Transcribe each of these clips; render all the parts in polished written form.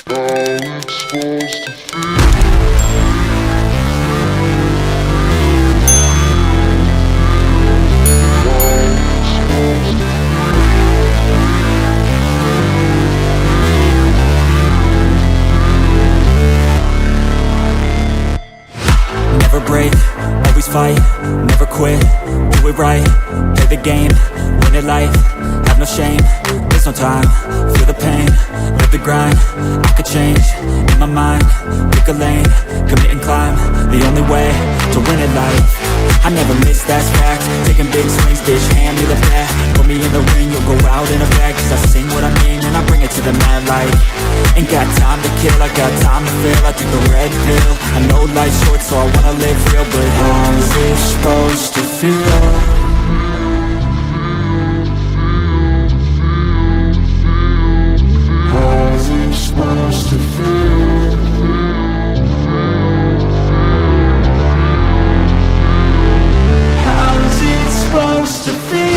Never break, always fight, never quit, do it right, play the game, win it life, have no shame, there's no time, feel the pain, live the grind, I could change, in my mind, pick a lane, commit and climb, the only way to win it life. I never miss, that's fact, taking big swings, bitch, hand me the bat, put me in the ring, you'll go out in a bag, cause I sing what I mean and I bring it to the mad light. Ain't got time to kill, I got time to feel, I take the red pill, I know life's short so I wanna live real, but how's it supposed to feel? How's it supposed to feel? How's it supposed to feel?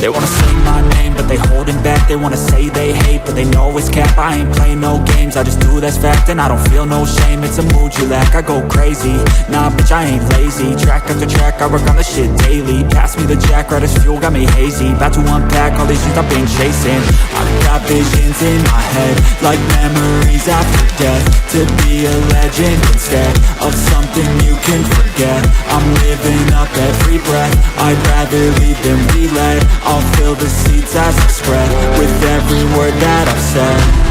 They wanna say my name, but they holding back. They wanna say they hate, but they know it's cap. I ain't play no games, I just do that's fact. And I don't feel no shame, it's a mood you lack. I go crazy, nah bitch I ain't lazy. Track after track, I work on this shit daily. Pass me the jack, right as fuel, got me hazy. About to unpack all these things I've been chasing. I've got visions in my head, like memories after death. To be a legend instead of something you can forget. I'm living up every breath, I'd rather lead than be led. I'll fill the seats as I spread with every word that I've said.